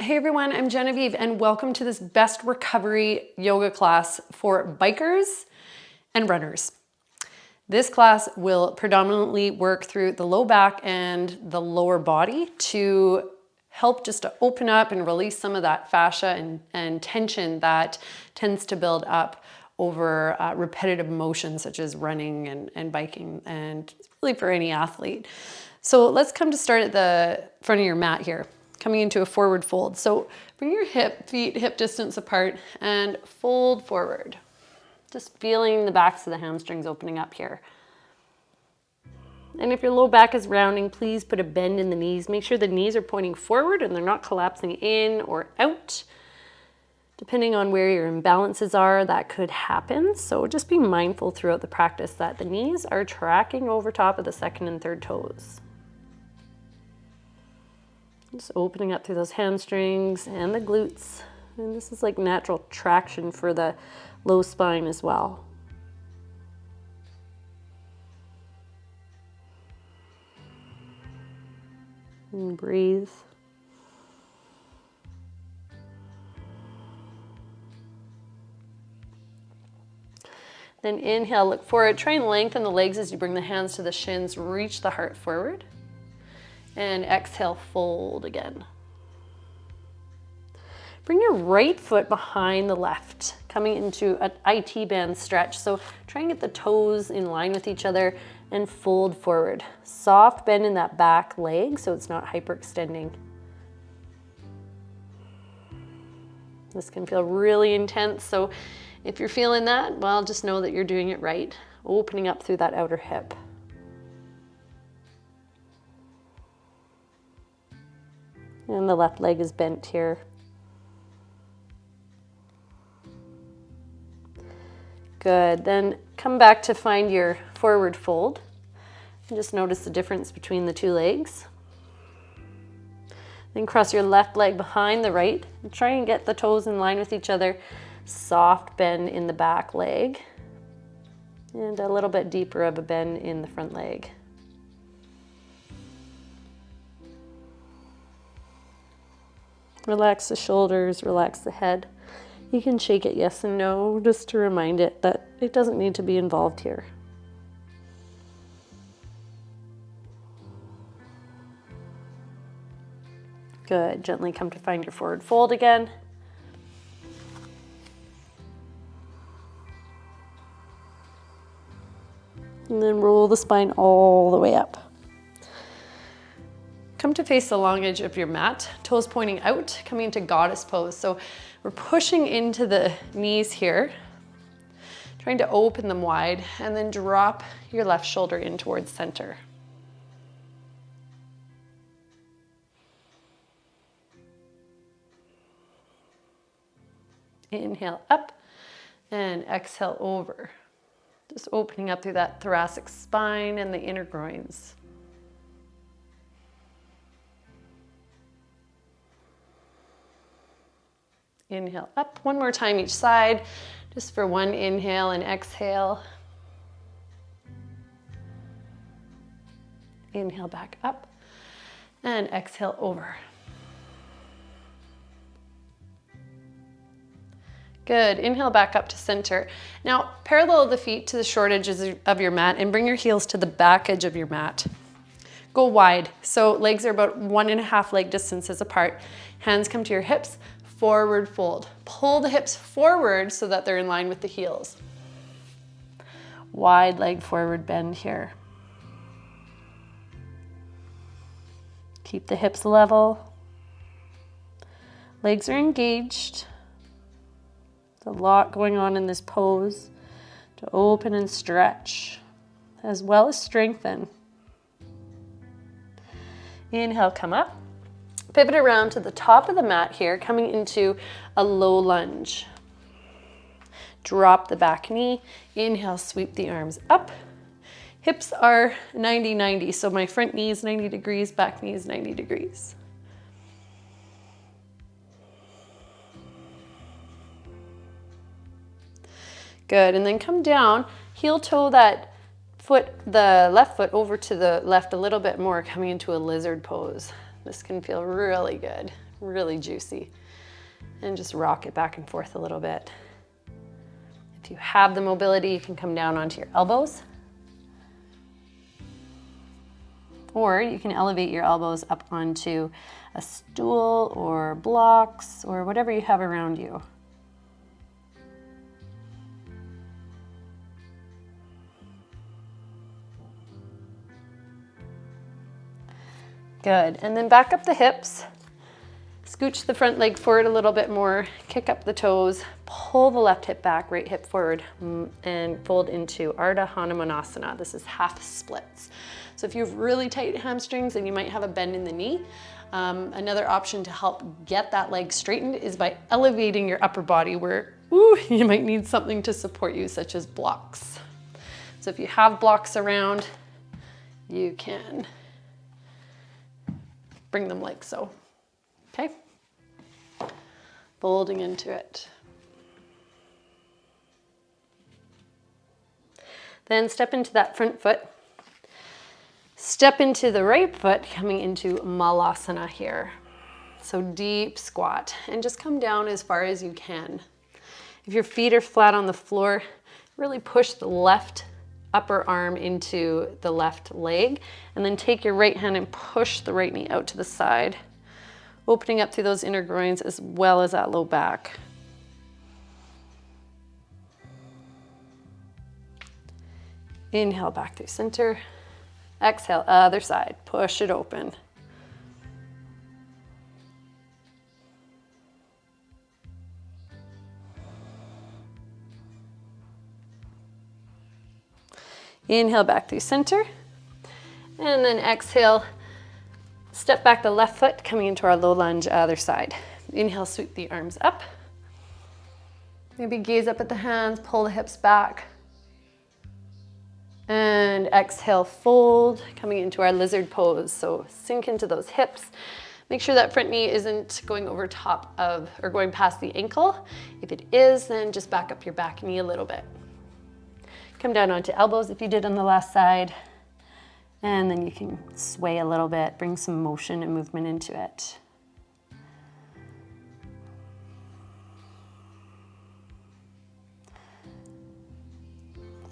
Hey everyone, I'm Genevieve and welcome to this best recovery yoga class for bikers and runners. This class will predominantly work through the low back and the lower body to help just to open up and release some of that fascia and tension that tends to build up over repetitive motions such as running and biking, and really for any athlete. So let's come to start at the front of your mat here, coming into a forward fold. So bring your feet hip distance apart and fold forward. Just feeling the backs of the hamstrings opening up here. And if your low back is rounding, please put a bend in the knees. Make sure the knees are pointing forward and they're not collapsing in or out. Depending on where your imbalances are, that could happen. So just be mindful throughout the practice that the knees are tracking over top of the second and third toes. Just opening up through those hamstrings and the glutes. And this is like natural traction for the low spine as well. And breathe. Then inhale, look forward. Try and lengthen the legs as you bring the hands to the shins. Reach the heart forward. And exhale, fold again. Bring your right foot behind the left, coming into an IT band stretch. So try and get the toes in line with each other and fold forward. Soft bend in that back leg so it's not hyperextending. This can feel really intense, so if you're feeling that, well, just know that you're doing it right. Opening up through that outer hip. And the left leg is bent here. Good, then come back to find your forward fold. And just notice the difference between the two legs. Then cross your left leg behind the right. And try and get the toes in line with each other. Soft bend in the back leg. And a little bit deeper of a bend in the front leg. Relax the shoulders, relax the head. You can shake it yes and no, just to remind it that it doesn't need to be involved here. Good, gently come to find your forward fold again. And then roll the spine all the way up. Come to face the long edge of your mat, toes pointing out, coming into goddess pose. So we're pushing into the knees here, trying to open them wide, and then drop your left shoulder in towards center. Inhale up and exhale over. Just opening up through that thoracic spine and the inner groins. Inhale up, one more time each side, just for one inhale and exhale. Inhale back up and exhale over. Good, inhale back up to center. Now parallel the feet to the short edges of your mat and bring your heels to the back edge of your mat. Go wide, so legs are about 1.5 leg distances apart. Hands come to your hips. Forward fold. Pull the hips forward so that they're in line with the heels. Wide leg forward bend here. Keep the hips level. Legs are engaged. There's a lot going on in this pose to open and stretch, as well as strengthen. Inhale, come up. Pivot around to the top of the mat here, coming into a low lunge. Drop the back knee. Inhale, sweep the arms up. Hips are 90-90, so my front knee is 90 degrees, back knee is 90 degrees. Good, and then come down, heel toe that foot, the left foot over to the left a little bit more, coming into a lizard pose. This can feel really good, really juicy. And just rock it back and forth a little bit. If you have the mobility, you can come down onto your elbows. Or you can elevate your elbows up onto a stool or blocks or whatever you have around you. Good, and then back up the hips. Scooch the front leg forward a little bit more, kick up the toes, pull the left hip back, right hip forward, and fold into Ardha Hanumanasana. This is half splits. So if you have really tight hamstrings and you might have a bend in the knee, another option to help get that leg straightened is by elevating your upper body where you might need something to support you, such as blocks. So if you have blocks around, you can bring them like so, okay? Folding into it. Then step into that front foot. Step into the right foot, coming into malasana here. So deep squat, and just come down as far as you can. If your feet are flat on the floor, really push the left upper arm into the left leg, and then take your right hand and push the right knee out to the side, opening up through those inner groins as well as that low back. Inhale back through center. Exhale, other side, push it open. Inhale back through center, and then exhale, step back the left foot, coming into our low lunge, other side. Inhale, sweep the arms up. Maybe gaze up at the hands, pull the hips back. And exhale, fold, coming into our lizard pose. So sink into those hips. Make sure that front knee isn't going over top of, or going past the ankle. If it is, then just back up your back knee a little bit. Come down onto elbows if you did on the last side. And then you can sway a little bit, bring some motion and movement into it.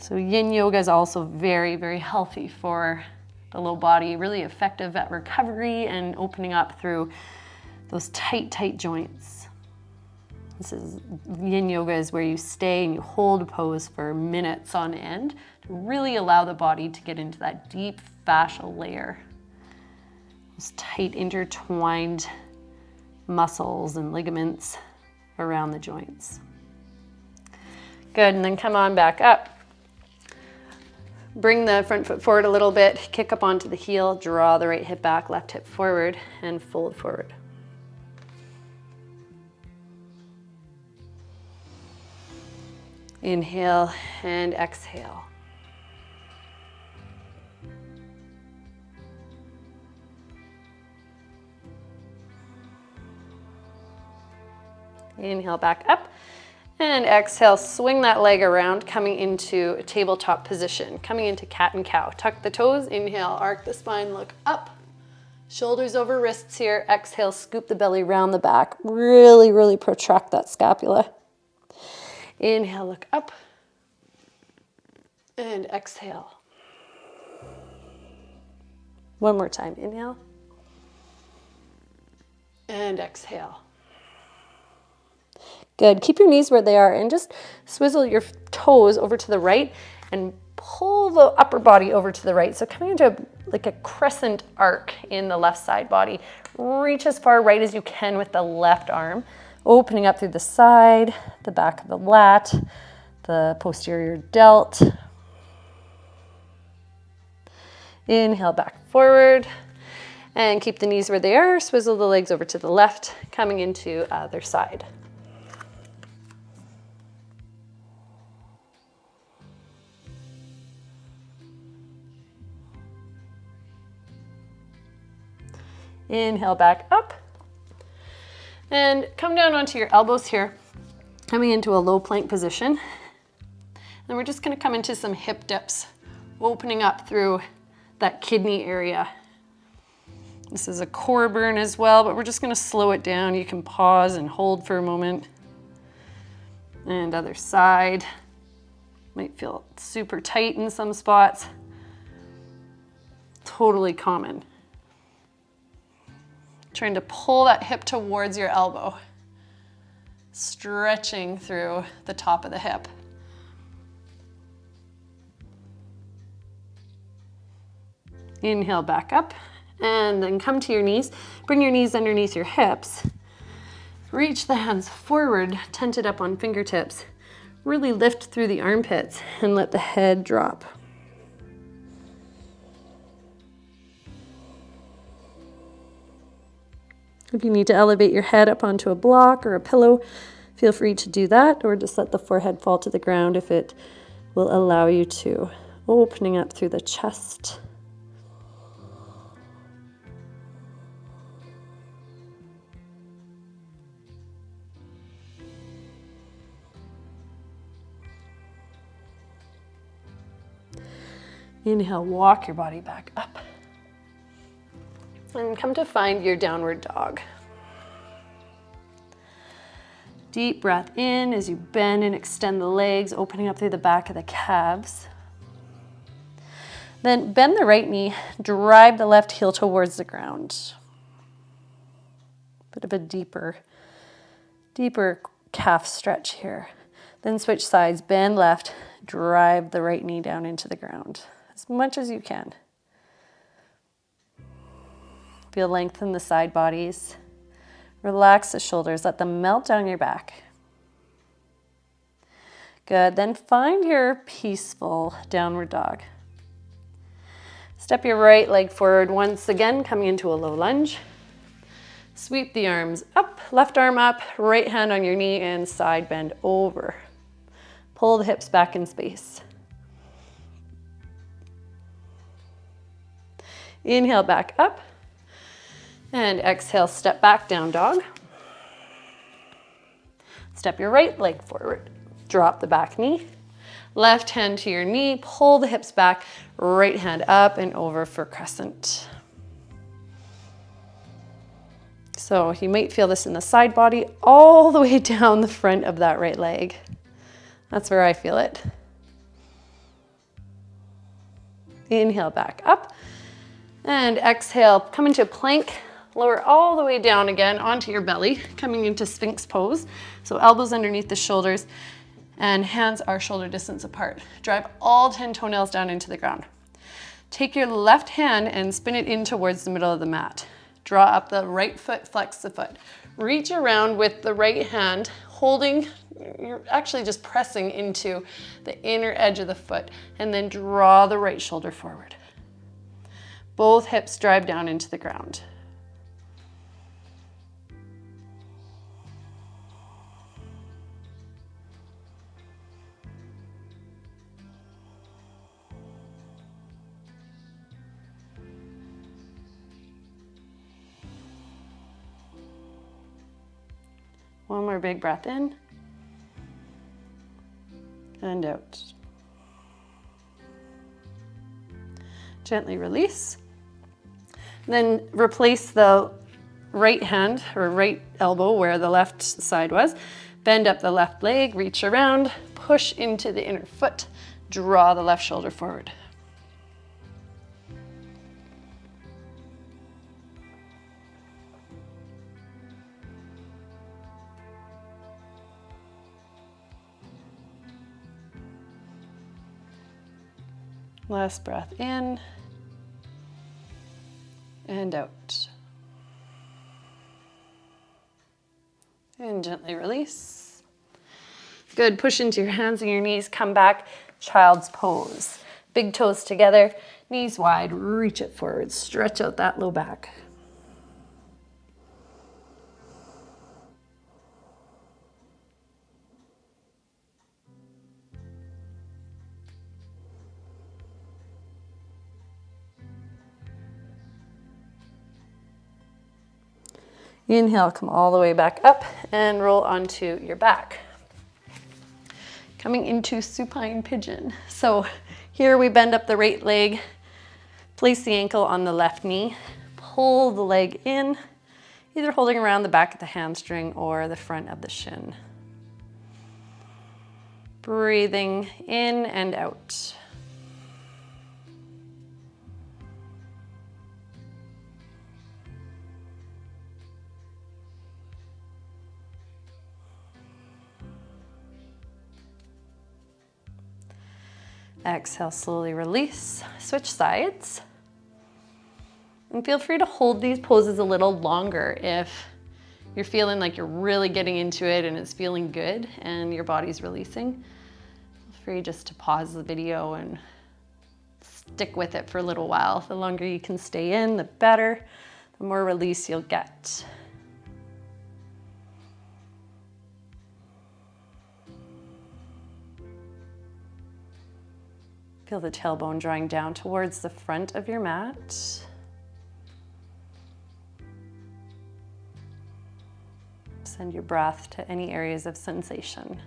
So yin yoga is also very, very healthy for the low body, really effective at recovery and opening up through those tight, tight joints. This is, yin yoga is where you stay and you hold a pose for minutes on end to really allow the body to get into that deep fascial layer. Those tight intertwined muscles and ligaments around the joints. Good, and then come on back up. Bring the front foot forward a little bit, kick up onto the heel, draw the right hip back, left hip forward, and fold forward. Inhale and exhale. Inhale back up. And exhale, swing that leg around, coming into a tabletop position, coming into cat and cow. Tuck the toes, inhale, arc the spine, look up. Shoulders over wrists here. Exhale, scoop the belly round the back. Really, really protract that scapula. Inhale, look up. And exhale. One more time, inhale. And exhale. Good, keep your knees where they are and just swizzle your toes over to the right and pull the upper body over to the right. So coming into like a crescent arc in the left side body. Reach as far right as you can with the left arm, opening up through the side, the back of the lat, the posterior delt. Inhale back forward and keep the knees where they are. Swizzle the legs over to the left, coming into other side. Inhale back up and come down onto your elbows here, coming into a low plank position. Then we're just going to come into some hip dips, opening up through that kidney area. This is a core burn as well, but we're just gonna slow it down. You can pause and hold for a moment. And other side. Might feel super tight in some spots. Totally common. Trying to pull that hip towards your elbow. Stretching through the top of the hip. Inhale back up and then come to your knees. Bring your knees underneath your hips. Reach the hands forward, tented up on fingertips. Really lift through the armpits and let the head drop. If you need to elevate your head up onto a block or a pillow, feel free to do that, or just let the forehead fall to the ground if it will allow you to. Opening up through the chest. Inhale, walk your body back up. And come to find your downward dog. Deep breath in as you bend and extend the legs, opening up through the back of the calves. Then bend the right knee, drive the left heel towards the ground. Bit of a deeper calf stretch here. Then switch sides, bend left, drive the right knee down into the ground as much as you can. Feel length in the side bodies. Relax the shoulders, let them melt down your back. Good, then find your peaceful downward dog. Step your right leg forward once again, coming into a low lunge. Sweep the arms up, left arm up, right hand on your knee and side bend over. Pull the hips back in space. Inhale back up. And exhale, step back, down dog. Step your right leg forward. Drop the back knee. Left hand to your knee, pull the hips back, right hand up and over for crescent. So you might feel this in the side body all the way down the front of that right leg. That's where I feel it. Inhale back up and exhale, come into plank. Lower all the way down again onto your belly, coming into Sphinx pose. So elbows underneath the shoulders and hands are shoulder distance apart. Drive all 10 toenails down into the ground. Take your left hand and spin it in towards the middle of the mat. Draw up the right foot, flex the foot. Reach around with the right hand, holding, you're actually just pressing into the inner edge of the foot, and then draw the right shoulder forward. Both hips drive down into the ground. One more big breath in and out. Gently release. Then replace the right hand or right elbow where the left side was. Bend up the left leg, reach around, push into the inner foot, draw the left shoulder forward. Last breath in and out. And gently release. Good, push into your hands and your knees, come back, child's pose. Big toes together, knees wide, reach it forward, stretch out that low back. Inhale, come all the way back up and roll onto your back. Coming into supine pigeon. So here we bend up the right leg, place the ankle on the left knee, pull the leg in, either holding around the back of the hamstring or the front of the shin. Breathing in and out. Exhale, slowly release. Switch sides. And feel free to hold these poses a little longer if you're feeling like you're really getting into it and it's feeling good and your body's releasing. Feel free just to pause the video and stick with it for a little while. The longer you can stay in, the better. The more release you'll get. Feel the tailbone drawing down towards the front of your mat. Send your breath to any areas of sensation.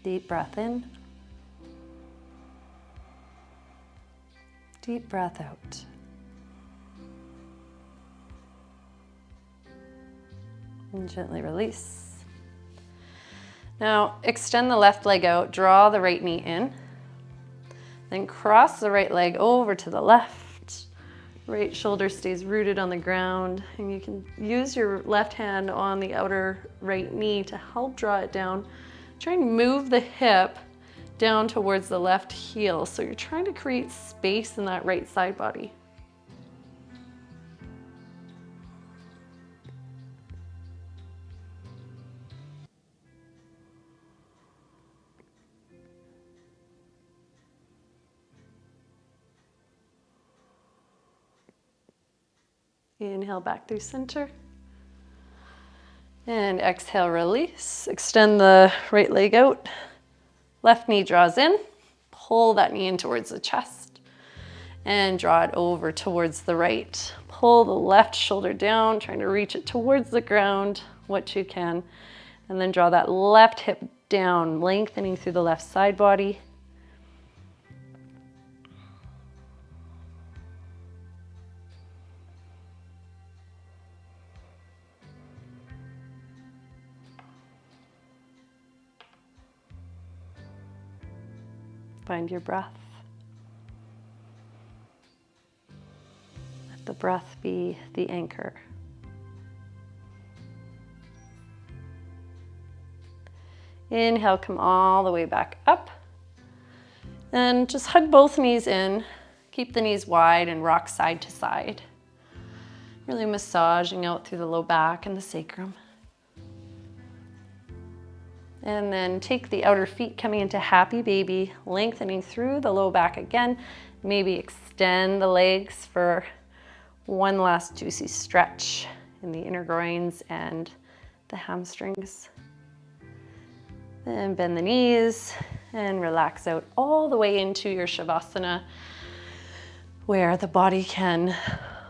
Deep breath in. Deep breath out. And gently release. Now extend the left leg out, draw the right knee in, then cross the right leg over to the left. Right shoulder stays rooted on the ground, and you can use your left hand on the outer right knee to help draw it down. Try and move the hip down towards the left heel, so you're trying to create space in that right side body. Inhale back through center. And exhale, release. Extend the right leg out. Left knee draws in. Pull that knee in towards the chest. And draw it over towards the right. Pull the left shoulder down, trying to reach it towards the ground, what you can. And then draw that left hip down, lengthening through the left side body. Find your breath. Let the breath be the anchor. Inhale, come all the way back up. And just hug both knees in. Keep the knees wide and rock side to side. Really massaging out through the low back and the sacrum. And then take the outer feet coming into happy baby, lengthening through the low back again. Maybe extend the legs for one last juicy stretch in the inner groins and the hamstrings. Then bend the knees and relax out all the way into your Shavasana, where the body can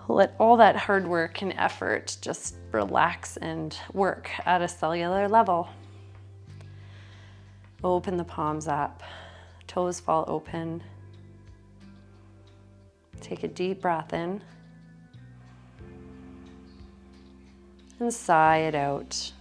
let all that hard work and effort just relax and work at a cellular level. Open the palms up, toes fall open. Take a deep breath in and sigh it out.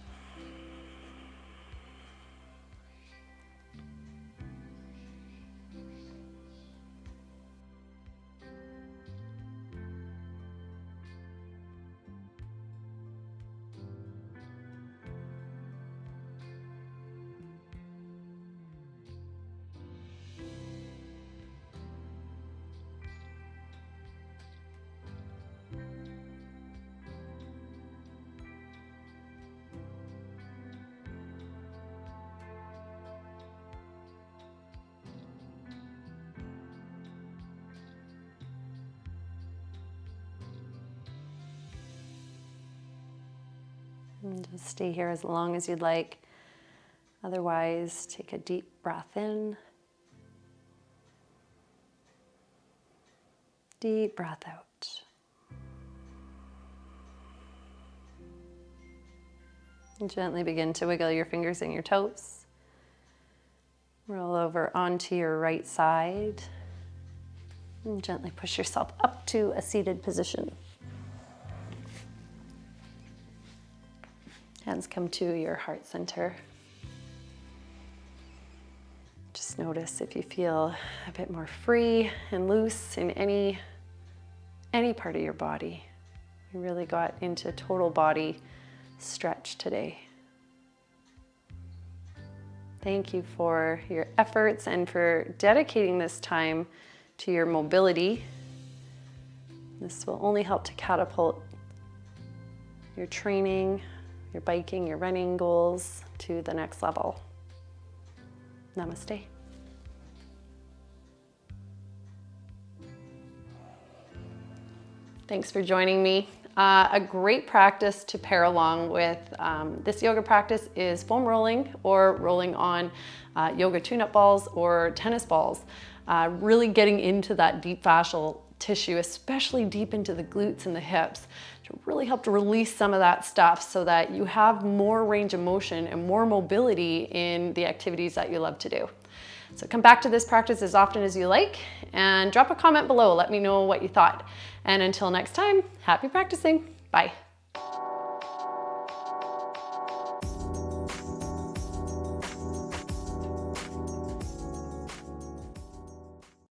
And just stay here as long as you'd like. Otherwise, take a deep breath in. Deep breath out. And gently begin to wiggle your fingers and your toes. Roll over onto your right side and gently push yourself up to a seated position. Hands come to your heart center. Just notice if you feel a bit more free and loose in any part of your body. We really got into total body stretch today. Thank you for your efforts and for dedicating this time to your mobility. This will only help to catapult your training, your biking, your running goals to the next level. Namaste. Thanks for joining me. A great practice to pair along with this yoga practice is foam rolling or rolling on yoga tune-up balls or tennis balls. Really getting into that deep fascial tissue, especially deep into the glutes and the hips, to really help to release some of that stuff so that you have more range of motion and more mobility in the activities that you love to do. So come back to this practice as often as you like and drop a comment below. Let me know what you thought. And until next time, happy practicing. Bye.